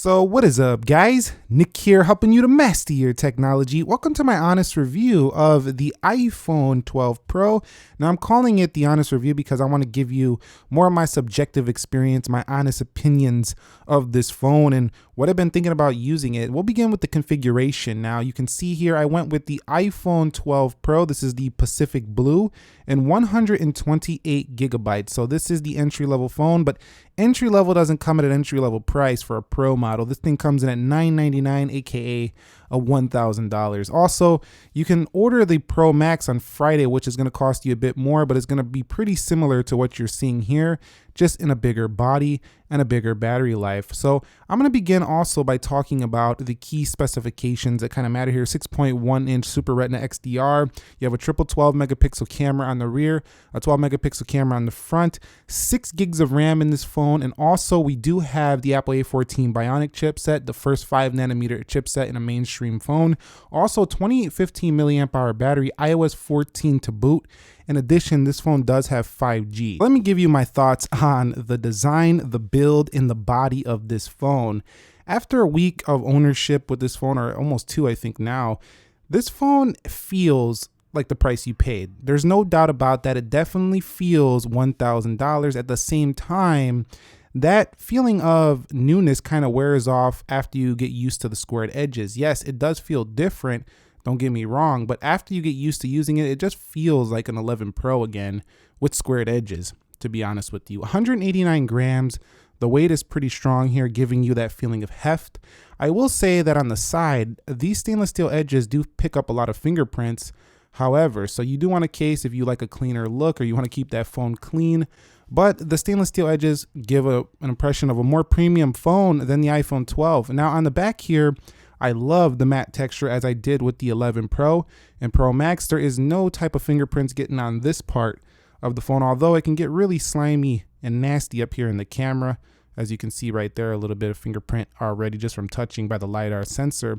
So what is up, guys? Nick here, helping you to master your technology. Welcome to my honest review of the iPhone 12 Pro. Now I'm calling it the honest review because I want to give you more of my subjective experience, my honest opinions of this phone and what I've been thinking about using it. We'll begin with the configuration. Now you can see here I went with the iPhone 12 Pro. This is the Pacific Blue and 128 gigabytes. So this is the entry-level phone, but entry level doesn't come at an entry level price for a Pro model. This thing comes in at $999, aka a $1,000. Also, you can order the Pro Max on Friday, which is going to cost you a bit more, but it's going to be pretty similar to what you're seeing here, just in a bigger body and a bigger battery life. So I'm going to begin also by talking about the key specifications that kind of matter here. 6.1 inch Super Retina XDR. You have a triple 12 megapixel camera on the rear, a 12 megapixel camera on the front, 6 gigs of RAM in this phone. And also we do have the Apple A14 Bionic chipset, the first 5 nanometer chipset in a mainstream phone. Also 2815 milliamp hour battery, iOS 14 to boot. In addition, this phone does have 5G. Let me give you my thoughts on the design, the build, and the body of this phone. After a week of ownership with this phone, or almost 2 I think now, this phone feels like the price you paid. There's no doubt about that. It definitely feels $1,000. At the same time, that feeling of newness kind of wears off after you get used to the squared edges. Yes, it does feel different. Don't get me wrong, but after you get used to using it, it just feels like an 11 Pro again with squared edges, to be honest with you. 189 grams. The weight is pretty strong here, giving you that feeling of heft. I will say that on the side, these stainless steel edges do pick up a lot of fingerprints. However, so you do want a case if you like a cleaner look or you want to keep that phone clean. But the stainless steel edges give an impression of a more premium phone than the iPhone 12. Now on the back here, I love the matte texture as I did with the 11 Pro and Pro Max. There is no type of fingerprints getting on this part of the phone, although it can get really slimy and nasty up here in the camera. As you can see right there, a little bit of fingerprint already just from touching by the LiDAR sensor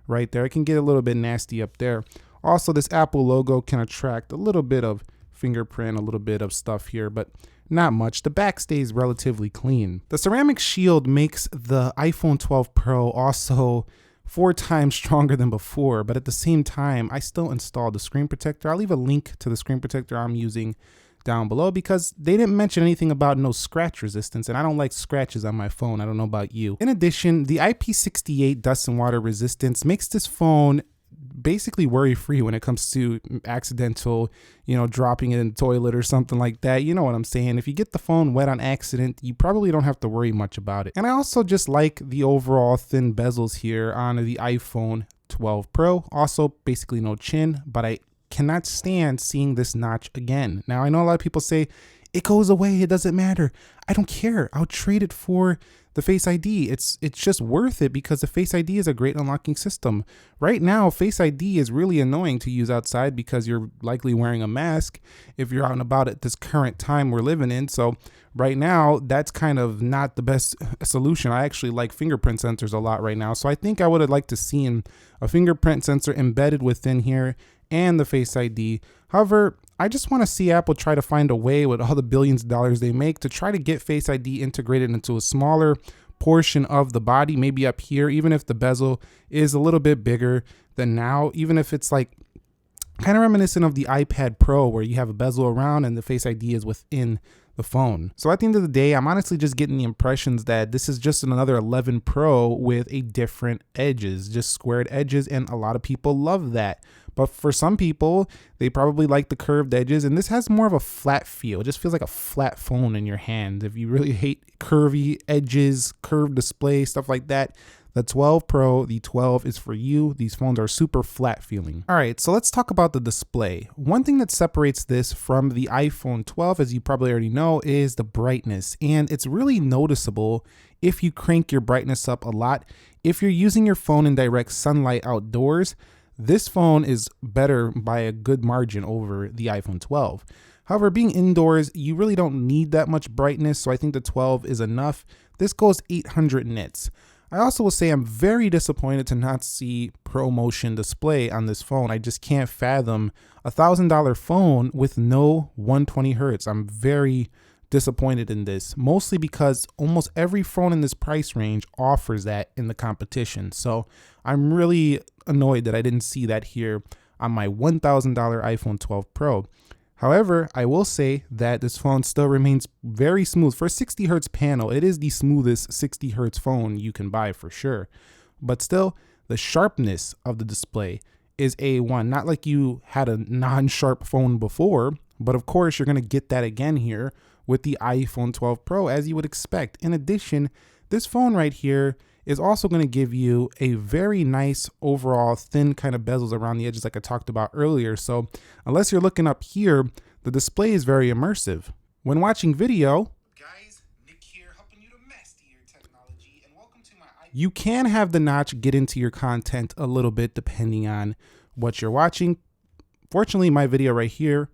right there. It can get a little bit nasty up there. Also, this Apple logo can attract a little bit of fingerprint, a little bit of stuff here, but not much. The back stays relatively clean. The ceramic shield makes the iPhone 12 Pro also 4 times stronger than before, but at the same time, I still installed the screen protector. I'll leave a link to the screen protector I'm using down below because they didn't mention anything about no scratch resistance, and I don't like scratches on my phone. I don't know about you. In addition, the IP68 dust and water resistance makes this phone basically worry-free when it comes to accidental, dropping it in the toilet or something like that. You know what I'm saying? If you get the phone wet on accident, you probably don't have to worry much about it. And I also just like the overall thin bezels here on the iPhone 12 Pro. Also, basically no chin, but I cannot stand seeing this notch again. Now, I know a lot of people say, it goes away, it doesn't matter. I don't care. I'll trade it for the Face ID. It's just worth it because the Face ID is a great unlocking system. Right now, Face ID is really annoying to use outside because you're likely wearing a mask if you're out and about at this current time we're living in. So right now, that's kind of not the best solution. I actually like fingerprint sensors a lot right now. So I think I would have liked to see a fingerprint sensor embedded within here and the Face ID. However, I just want to see Apple try to find a way with all the billions of dollars they make to try to get Face ID integrated into a smaller portion of the body, maybe up here, even if the bezel is a little bit bigger than now, even if it's like kind of reminiscent of the iPad Pro where you have a bezel around and the Face ID is within the phone. So at the end of the day, I'm honestly just getting the impressions that this is just another 11 Pro with a different edges, just squared edges, and a lot of people love that. But for some people, they probably like the curved edges, and this has more of a flat feel. It just feels like a flat phone in your hand. If you really hate curvy edges, curved display, stuff like that, the 12 Pro, the 12 is for you. These phones are super flat feeling. All right, so let's talk about the display. One thing that separates this from the iPhone 12, as you probably already know, is the brightness. And it's really noticeable if you crank your brightness up a lot. If you're using your phone in direct sunlight outdoors, this phone is better by a good margin over the iPhone 12. However, being indoors, you really don't need that much brightness, so I think the 12 is enough. This goes 800 nits. I also will say I'm very disappointed to not see ProMotion display on this phone. I just can't fathom a $1,000 phone with no 120 hertz. I'm very disappointed in this, mostly because almost every phone in this price range offers that in the competition. So I'm really annoyed that I didn't see that here on my $1,000 iPhone 12 Pro. However, I will say that this phone still remains very smooth. For a 60 hertz panel, it is the smoothest 60 hertz phone you can buy for sure. But still, the sharpness of the display is A1. Not like you had a non-sharp phone before, but of course you're gonna get that again here with the iPhone 12 Pro, as you would expect. In addition, this phone right here is also going to give you a very nice overall thin kind of bezels around the edges like I talked about earlier. So unless you're looking up here, the display is very immersive. When watching video, guys, Nick here helping you to master your technology, and welcome to my you can have the notch get into your content a little bit depending on what you're watching. Fortunately, my video right here,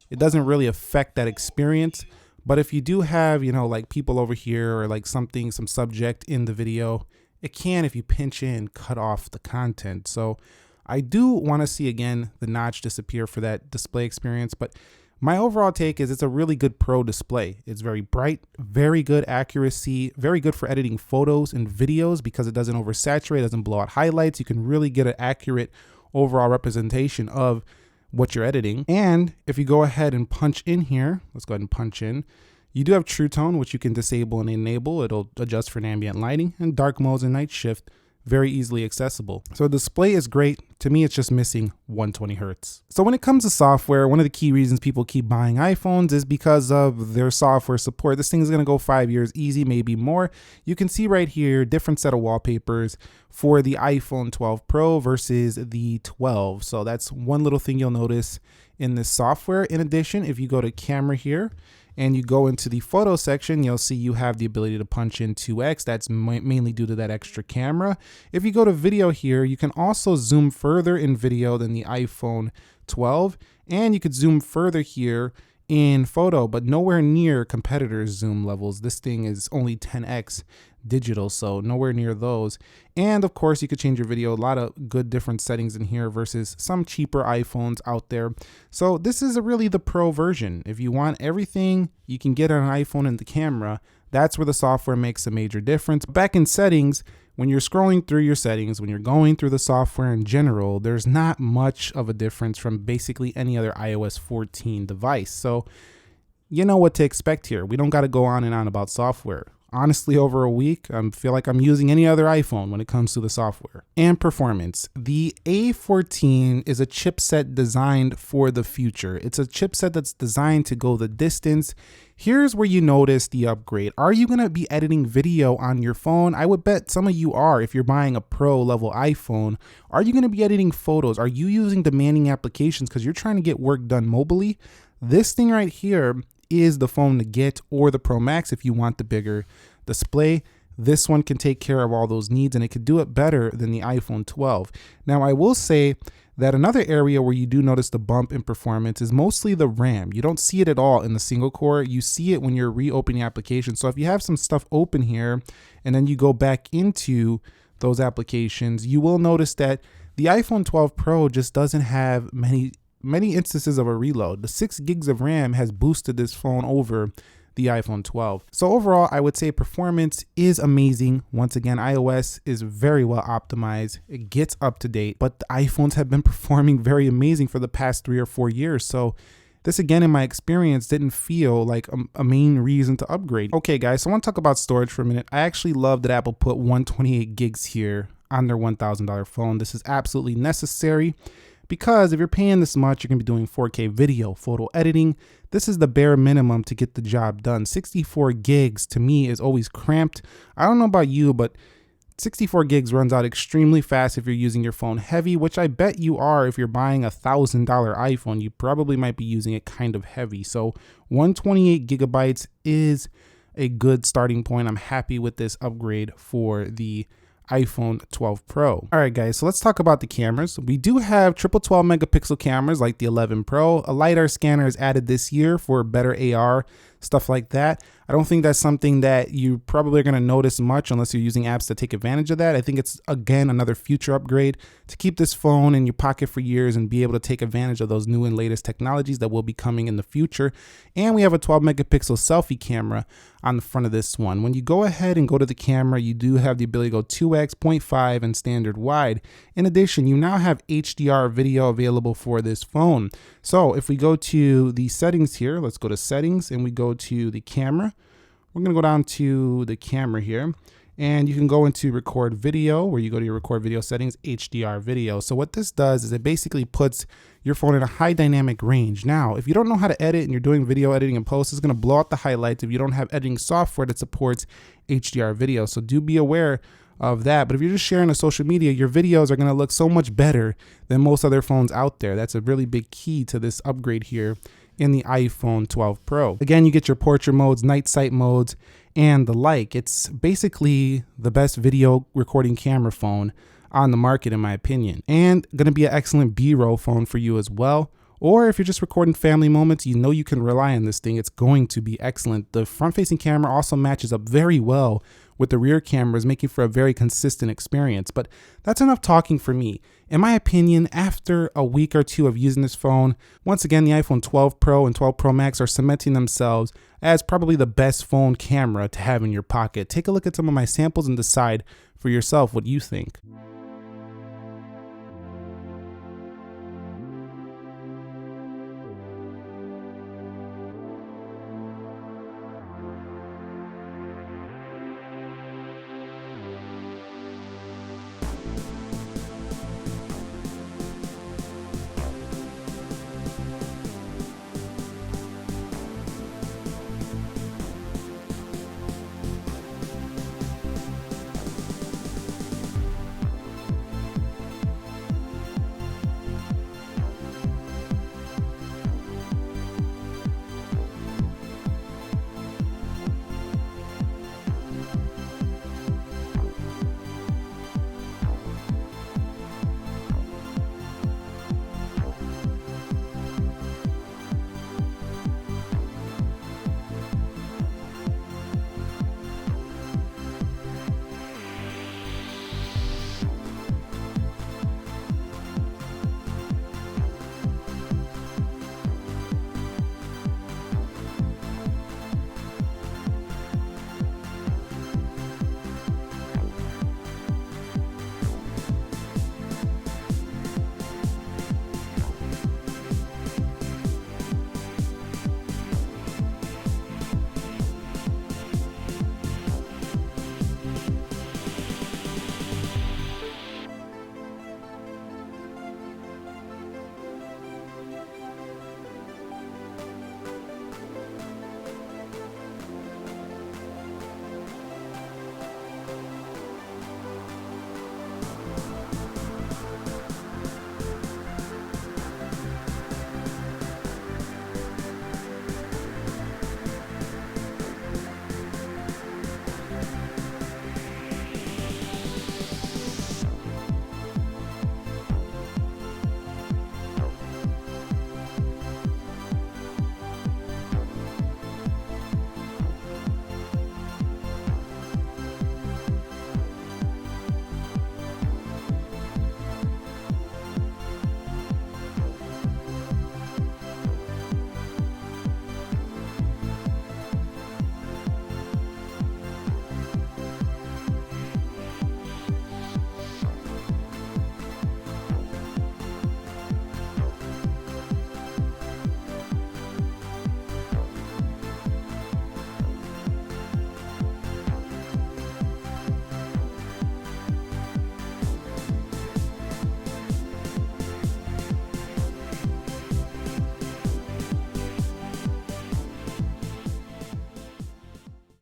it doesn't really affect that experience. But if you do have, like people over here or like some subject in the video, it can, if you pinch in, cut off the content. So I do want to see, again, the notch disappear for that display experience. But my overall take is it's a really good pro display. It's very bright, very good accuracy, very good for editing photos and videos because it doesn't oversaturate, doesn't blow out highlights. You can really get an accurate overall representation of what you're editing. And if you go ahead and punch in here, let's go ahead and punch in. You do have True Tone, which you can disable and enable. It'll adjust for ambient lighting, and dark modes and night shift, very easily accessible. So the display is great. To me, it's just missing 120 hertz. So when it comes to software, one of the key reasons people keep buying iPhones is because of their software support. This thing is gonna go 5 years easy, maybe more. You can see right here, different set of wallpapers for the iPhone 12 Pro versus the 12. So that's one little thing you'll notice in this software. In addition, if you go to camera here, and you go into the photo section, you'll see you have the ability to punch in 2x. That's mainly due to that extra camera. If you go to video here, you can also zoom further in video than the iPhone 12, and you could zoom further here in photo, but nowhere near competitors' zoom levels. This thing is only 10x digital, so nowhere near those. And of course, you could change your video. A lot of good different settings in here versus some cheaper iPhones out there. So this is really the pro version. If you want everything you can get on an iPhone and the camera, that's where the software makes a major difference. Back in settings, when you're scrolling through your settings, when you're going through the software in general, there's not much of a difference from basically any other iOS 14 device. So you know what to expect here. We don't got to go on and on about software. Honestly, over a week, I feel like I'm using any other iPhone when it comes to the software. And performance. The A14 is a chipset designed for the future. It's a chipset that's designed to go the distance. Here's where you notice the upgrade. Are you going to be editing video on your phone? I would bet some of you are. If you're buying a pro level iPhone, are you going to be editing photos? Are you using demanding applications because you're trying to get work done mobilely? This thing right here is the phone to get, or the Pro Max if you want the bigger display. This one can take care of all those needs, and it could do it better than the iPhone 12. Now, I will say that another area where you do notice the bump in performance is mostly the RAM. You don't see it at all in the single core. You see it when you're reopening applications. So if you have some stuff open here and then you go back into those applications, you will notice that the iPhone 12 Pro just doesn't have many instances of a reload. The 6 gigs of RAM has boosted this phone over the iPhone 12. So overall, I would say performance is amazing. Once again, iOS is very well optimized. It gets up to date, but the iPhones have been performing very amazing for the past 3 or 4 years. So this, again, in my experience, didn't feel like a main reason to upgrade. Okay, guys, so I want to talk about storage for a minute. I actually love that Apple put 128 gigs here on their $1,000 phone. This is absolutely necessary, because if you're paying this much, you're gonna be doing 4K video, photo editing. This is the bare minimum to get the job done. 64 gigs to me is always cramped. I don't know about you, but 64 gigs runs out extremely fast if you're using your phone heavy, which I bet you are. If you're buying a $1,000 iPhone, you probably might be using it kind of heavy. So 128 gigabytes is a good starting point. I'm happy with this upgrade for the iPhone 12 Pro. All right, guys, so let's talk about the cameras. We do have triple 12 megapixel cameras like the 11 Pro. A LiDAR scanner is added this year for better AR stuff like that. I don't think that's something that you probably are going to notice much unless you're using apps to take advantage of that. I think it's, again, another future upgrade to keep this phone in your pocket for years and be able to take advantage of those new and latest technologies that will be coming in the future. And we have a 12 megapixel selfie camera on the front of this one. When you go ahead and go to the camera, you do have the ability to go 2x, 0.5, and standard wide. In addition, you now have HDR video available for this phone. So if we go to the settings here, let's go to settings and we go to the camera. We're going to go down to the camera here, and you can go into record video, where you go to your record video settings, HDR video. So what this does is it basically puts your phone in a high dynamic range. Now, if you don't know how to edit and you're doing video editing and post, it's going to blow out the highlights if you don't have editing software that supports HDR video. So do be aware of that. But if you're just sharing on social media, your videos are going to look so much better than most other phones out there. That's a really big key to this upgrade here in the iPhone 12 Pro. Again, you get your portrait modes, night sight modes, and the like. It's basically the best video recording camera phone on the market, in my opinion, and going to be an excellent B-roll phone for you as well. Or if you're just recording family moments, you know you can rely on this thing. It's going to be excellent. The front-facing camera also matches up very well with the rear cameras, making for a very consistent experience. But that's enough talking for me. In my opinion, after a week or two of using this phone, once again, the iPhone 12 Pro and 12 Pro Max are cementing themselves as probably the best phone camera to have in your pocket. Take a look at some of my samples and decide for yourself what you think.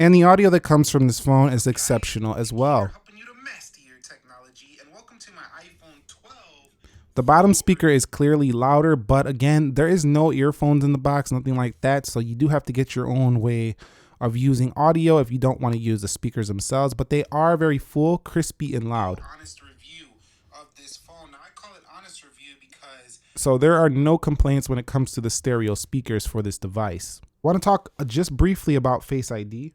And the audio that comes from this phone is exceptional as well. The bottom speaker is clearly louder, but again, there is no earphones in the box, nothing like that. So you do have to get your own way of using audio if you don't want to use the speakers themselves, but they are very full, crispy, and loud. Honest review of this phone. Now, I call it honest review because so there are no complaints when it comes to the stereo speakers for this device. Want to talk just briefly about Face ID.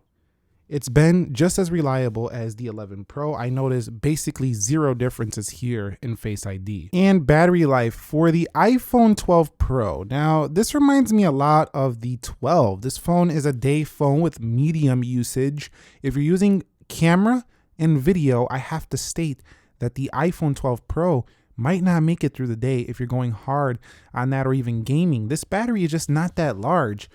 It's been just as reliable as the 11 Pro. I noticed basically zero differences here in Face ID. And battery life for the iPhone 12 Pro. Now, this reminds me a lot of the 12. This phone is a day phone with medium usage. If you're using camera and video, I have to state that the iPhone 12 Pro might not make it through the day if you're going hard on that or even gaming. This battery is just not that large.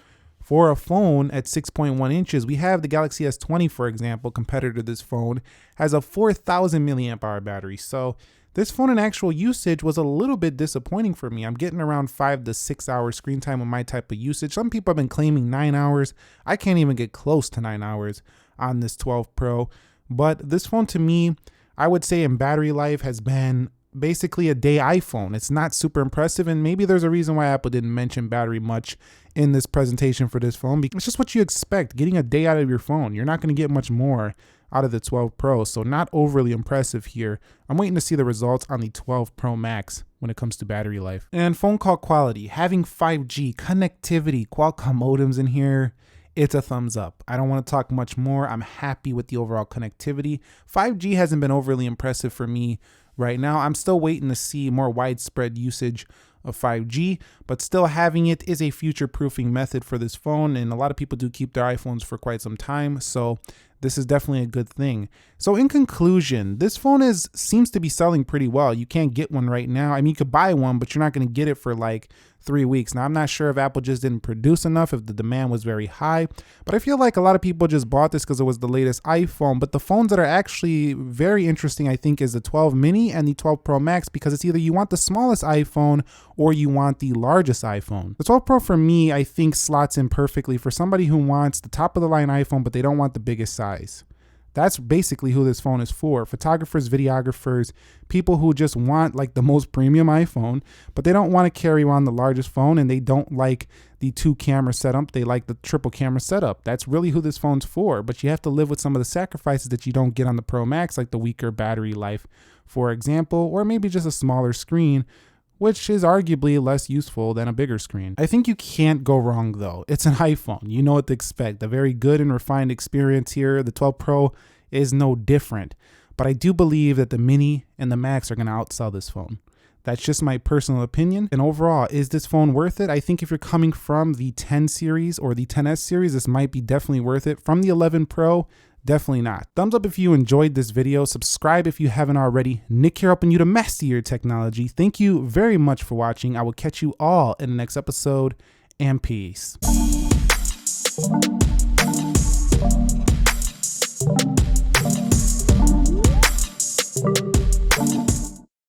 For a phone at 6.1 inches, we have the Galaxy S20, for example, competitor to this phone, has a 4,000 milliamp hour battery. So this phone in actual usage was a little bit disappointing for me. I'm getting around 5 to 6 hours screen time with my type of usage. Some people have been claiming 9 hours. I can't even get close to 9 hours on this 12 Pro. But this phone to me, I would say in battery life has been basically a day iPhone. It's not super impressive, and maybe there's a reason why Apple didn't mention battery much in this presentation for this phone, because it's just what you expect, getting a day out of your phone. You're not going to get much more out of the 12 Pro, so not overly impressive here. I'm waiting to see the results on the 12 Pro Max when it comes to battery life. And phone call quality, having 5G connectivity, Qualcomm modems in here, it's a thumbs up. I don't want to talk much more. I'm happy with the overall connectivity. 5G hasn't been overly impressive for me right now. I'm still waiting to see more widespread usage of 5G, but still having it is a future-proofing method for this phone, and a lot of people do keep their iPhones for quite some time, so this is definitely a good thing. So in conclusion, this phone seems to be selling pretty well. You can't get one right now. I mean, you could buy one, but you're not going to get it for like 3 weeks. Now, I'm not sure if Apple just didn't produce enough, if the demand was very high, but I feel like a lot of people just bought this because it was the latest iPhone. But the phones that are actually very interesting, I think, is the 12 mini and the 12 Pro Max, because it's either you want the smallest iPhone or you want the largest iPhone. The 12 Pro for me, I think, slots in perfectly for somebody who wants the top of the line iPhone, but they don't want the biggest size. That's basically who this phone is for. Photographers, videographers, people who just want like the most premium iPhone, but they don't want to carry around the largest phone, and they don't like the 2 camera setup. They like the triple camera setup. That's really who this phone's for, but you have to live with some of the sacrifices that you don't get on the Pro Max, like the weaker battery life, for example, or maybe just a smaller screen, which is arguably less useful than a bigger screen. I think you can't go wrong though. It's an iPhone. You know what to expect. A very good and refined experience here. The 12 Pro is no different, but I do believe that the Mini and the Max are going to outsell this phone. That's just my personal opinion. And overall, is this phone worth it? I think if you're coming from the 10 series or the 10S series, this might be definitely worth it. From the 11 Pro, definitely not. Thumbs up if you enjoyed this video. Subscribe if you haven't already. Nick here, helping you to master your technology. Thank you very much for watching. I will catch you all in the next episode, and peace.